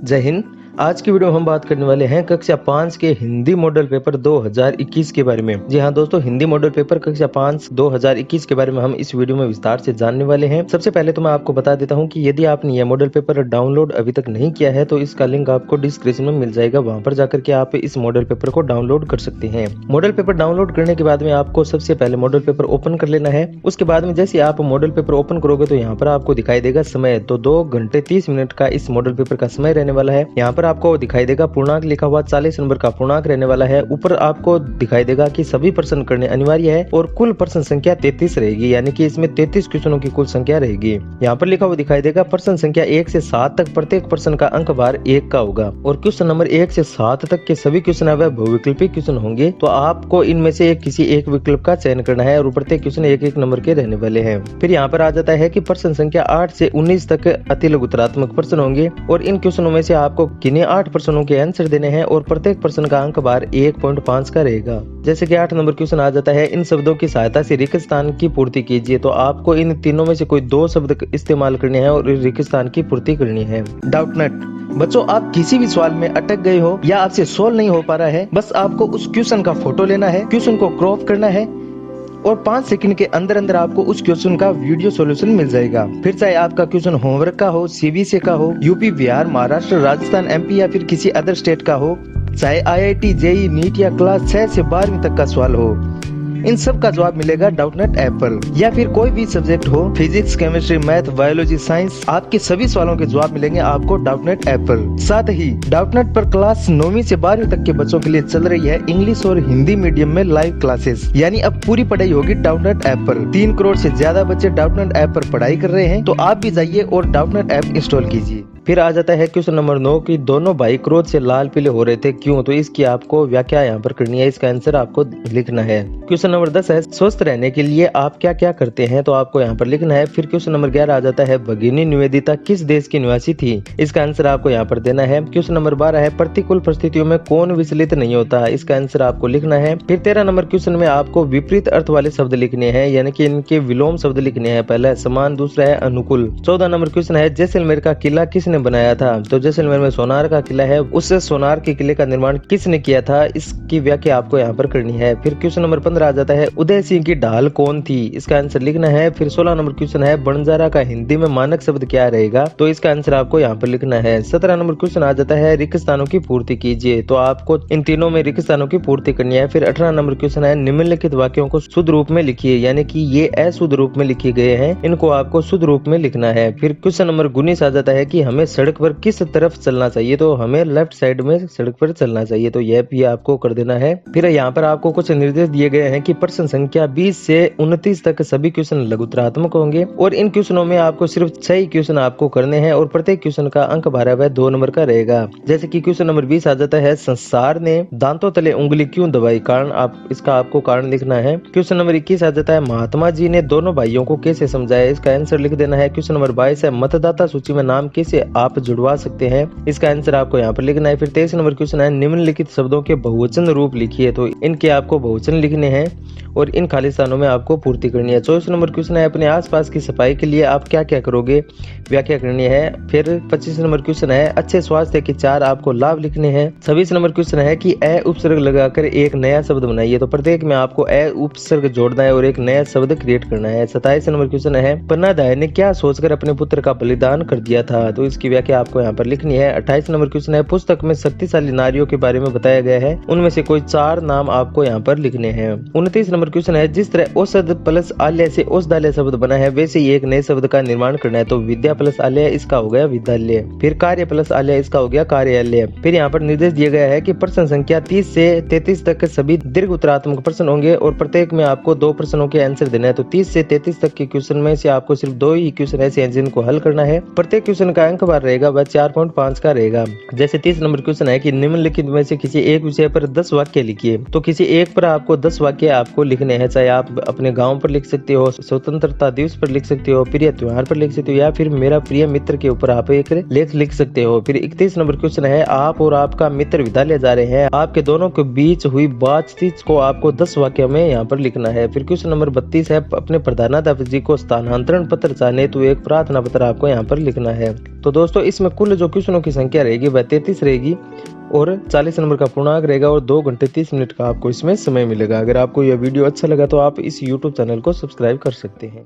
जय हिंद। आज की वीडियो में हम बात करने वाले हैं कक्षा 5 के हिंदी मॉडल पेपर 2021 के बारे में। जी हाँ दोस्तों, हिंदी मॉडल पेपर कक्षा 5 2021 के बारे में हम इस वीडियो में विस्तार से जानने वाले हैं। सबसे पहले तो मैं आपको बता देता हूं कि यदि आपने यह मॉडल पेपर डाउनलोड अभी तक नहीं किया है तो इसका लिंक आपको डिस्क्रिप्शन में मिल जाएगा, वहां पर जाकर के आप इस मॉडल पेपर को डाउनलोड कर सकते हैं। मॉडल पेपर डाउनलोड करने के बाद में आपको सबसे पहले मॉडल पेपर ओपन कर लेना है। उसके बाद में जैसे आप मॉडल पेपर ओपन करोगे तो यहाँ पर आपको दिखाई देगा समय, तो 2 घंटे 30 मिनट का इस मॉडल पेपर का समय रहने वाला है। यहाँ पर आपको दिखाई देगा पूर्णांक लिखा हुआ 40 नंबर का पूर्णांक रहने वाला है। ऊपर आपको दिखाई देगा कि सभी प्रश्न करने अनिवार्य है और कुल प्रश्न संख्या 33 रहेगी, यानी कि इसमें 33 क्वेश्चनों की कुल संख्या रहेगी। यहाँ पर लिखा हुआ दिखाई देगा प्रश्न संख्या 1 से 7 तक प्रत्येक प्रश्न का अंक भार 1 का होगा और क्वेश्चन नंबर 1 से 7 तक के सभी क्वेश्चन वह बहुविकल्पी क्वेश्चन होंगे। तो आपको इनमें से किसी एक विकल्प का चयन करना है और प्रत्येक क्वेश्चन 1-1 नंबर के रहने वाले हैं। फिर यहाँ पर आ जाता है कि प्रश्न संख्या 8 से 19 तक अति लघुतरात्मक प्रश्न होंगे और इन क्वेश्चनों में से आपको किन्हीं 8 प्रश्नों के आंसर देने हैं और प्रत्येक प्रश्न का अंक भार 1.5 का रहेगा। जैसे कि 8 नंबर क्वेश्चन आ जाता है, इन शब्दों की सहायता से रिक्त स्थान की पूर्ति कीजिए। तो आपको इन तीनों में से कोई 2 शब्द इस्तेमाल करने हैं और रिक्त स्थान की पूर्ति करनी है। डाउटनट बच्चों, आप किसी भी सवाल में अटक गए हो या आपसे सोल्व नहीं हो पा रहा है, बस आपको उस क्वेश्चन का फोटो लेना है, क्वेश्चन को क्रॉप करना है और 5 सेकंड के अंदर अंदर आपको उस क्वेश्चन का वीडियो सॉल्यूशन मिल जाएगा। फिर चाहे आपका क्वेश्चन होमवर्क का हो, सीबीएसई का हो, यूपी, बिहार, महाराष्ट्र, राजस्थान, एमपी या फिर किसी अदर स्टेट का हो, चाहे आईआईटी, जेईई, नीट या क्लास 6 से 12वीं तक का सवाल हो, इन सब का जवाब मिलेगा डाउटनट ऐप पर। या फिर कोई भी सब्जेक्ट हो, physics, chemistry, math, biology, science, आपके सभी सवालों के जवाब मिलेंगे आपको डाउटनट ऐप पर। साथ ही डाउटनट पर क्लास 9वीं से 12वीं तक के बच्चों के लिए चल रही है इंग्लिश और हिंदी मीडियम में लाइव क्लासेस, यानी अब पूरी पढ़ाई होगी डाउटनट ऐप पर। 3 करोड़ से ज्यादा बच्चे डाउटनट ऐप पर पढ़ाई कर रहे हैं, तो आप भी जाइए और डाउटनट ऐप इंस्टॉल कीजिए। फिर आ जाता है क्वेश्चन नंबर 9 की दोनों भाई क्रोध से लाल पीले हो रहे थे, क्यों? तो इसकी आपको व्याख्या यहाँ पर करनी है, इसका आंसर आपको लिखना है। क्वेश्चन नंबर 10 है स्वस्थ रहने के लिए आप क्या क्या करते हैं? तो आपको यहाँ पर लिखना है। फिर क्वेश्चन नंबर 11 आ जाता है भगिनी निवेदिता किस देश की निवासी थी? इसका आंसर आपको यहाँ पर देना है। क्वेश्चन नंबर 12 है प्रतिकूल परिस्थितियों में कौन विचलित नहीं होता? इसका आंसर आपको लिखना है। फिर 13 नंबर क्वेश्चन में आपको विपरीत अर्थ वाले शब्द लिखने हैं, यानी कि इनके विलोम शब्द लिखने हैं। पहला है समान, दूसरा है अनुकूल। 14 नंबर क्वेश्चन है जैसलमेर का किला किसने बनाया था? तो जैसलमेर में सोनार का किला है, उस सोनार के किले का निर्माण किसने किया था? इसकी व्याख्या आपको यहाँ पर करनी है। फिर क्वेश्चन नंबर 15 आ जाता है उदय सिंह की ढाल कौन थी? इसका आंसर लिखना है। फिर 16 नंबर क्वेश्चन है बंजारा का हिंदी में मानक शब्द क्या रहेगा? तो इसका आंसर आपको यहाँ पर लिखना है। 17 नंबर क्वेश्चन आ जाता है रिक्त स्थानों की पूर्ति कीजिए। तो आपको इन तीनों में रिक्त स्थानों की पूर्ति करनी है। फिर 18 नंबर क्वेश्चन है निम्नलिखित वाक्यों को शुद्ध रूप में लिखिए, यानी कि ये अशुद्ध रूप में लिखे गए हैं, इनको आपको शुद्ध रूप में लिखना है। फिर क्वेश्चन नंबर 19 आ जाता है कि हमें सड़क पर किस तरफ चलना चाहिए? तो हमें लेफ्ट साइड में सड़क पर चलना चाहिए, तो यह भी आपको कर देना है। फिर यहाँ पर आपको कुछ निर्देश दिए गए हैं कि प्रश्न संख्या 20 से 29 तक सभी क्वेश्चन लघुतरात्मक होंगे और इन क्वेश्चनों में आपको सिर्फ 6 क्वेश्चन आपको करने हैं और प्रत्येक क्वेश्चन का अंक भार वह 2 नंबर का रहेगा। जैसे कि क्वेश्चन नंबर 20 आ जाता है संसार ने दांतों तले उंगली क्यों दबाई? कारण इसका आपको कारण लिखना है। क्वेश्चन नंबर 21 आ जाता है महात्मा जी ने दोनों भाइयों को कैसे समझाया? इसका आंसर लिख देना है। क्वेश्चन नंबर 22 है मतदाता सूची में नाम कैसे आप जुड़वा सकते हैं? इसका आंसर आपको यहाँ पर लिखना है। फिर 23 नंबर क्वेश्चन है निम्नलिखित शब्दों के बहुवचन रूप लिखिए। तो इनके आपको बहुवचन लिखने हैं और इन खाली स्थानों में आपको पूर्ति करनी है। 24 नंबर क्वेश्चन है अपने आसपास की सफाई के लिए आप क्या क्या करोगे? व्याख्या करनी है। फिर 25 नंबर क्वेश्चन है अच्छे स्वास्थ्य के 4 आपको लाभ लिखने हैं। 26 नंबर क्वेश्चन है कि अ उपसर्ग लगाकर एक नया शब्द बनाइए। तो प्रत्येक में आपको अ उपसर्ग जोड़ना है और एक नया शब्द क्रिएट करना है। 27 नंबर क्वेश्चन है पन्नाधाय ने क्या सोचकर अपने पुत्र का बलिदान कर दिया था? तो इसकी व्याख्या आपको यहाँ पर लिखनी है। 28 नंबर क्वेश्चन है पुस्तक में शक्तिशाली नारियों के बारे में बताया गया है, उनमें से कोई 4 नाम आपको यहाँ पर लिखने हैं। 29 नंबर क्वेश्चन है जिस तरह औषध प्लस आलय से औषधालय शब्द बना है वैसे ही एक नए शब्द का निर्माण करना है। तो विद्या प्लस आलय इसका हो गया विद्यालय। फिर कार्य प्लस आलय इसका हो गया कार्यालय। फिर यहाँ पर निर्देश दिया गया है कि प्रश्न संख्या 30 से 33 तक सभी दीर्घ उत्तरात्मक प्रश्न होंगे और प्रत्येक में आपको 2 प्रश्नों के आंसर देना है। तो 30 से 33 तक के क्वेश्चन में से आपको सिर्फ 2 ही क्वेश्चन ऐसे हैं जिनको हल करना है। प्रत्येक क्वेश्चन का अंक भार रहेगा वह 4.5 का रहेगा। जैसे 30 नंबर क्वेश्चन है कि निम्नलिखित में से किसी एक विषय पर 10 वाक्य लिखिए। तो किसी एक पर आपको 10 वाक्य आपको लिखने हैं, चाहे आप अपने गांव पर लिख सकते हो, स्वतंत्रता दिवस पर लिख सकते हो, प्रिय त्योहार पर लिख सकते हो या फिर मेरा प्रिय मित्र के ऊपर आप एक लेख लिख सकते हो। फिर 31 नंबर क्वेश्चन है आप और आपका मित्र विद्यालय जा रहे हैं, आपके दोनों के बीच हुई बातचीत को आपको 10 वाक्य में यहाँ पर लिखना है। फिर क्वेश्चन नंबर 32 है अपने प्रधानाध्यापक जी को स्थानांतरण पत्र चाहने तो एक प्रार्थना पत्र आपको यहाँ पर लिखना है। तो दोस्तों इसमें कुल जो क्वेश्चनों की संख्या रहेगी वह 33 रहेगी और 40 नंबर का पूर्णांक रहेगा और 2 घंटे 30 मिनट का आपको इसमें समय मिलेगा। अगर आपको यह वीडियो अच्छा लगा तो आप इस YouTube चैनल को सब्सक्राइब कर सकते हैं।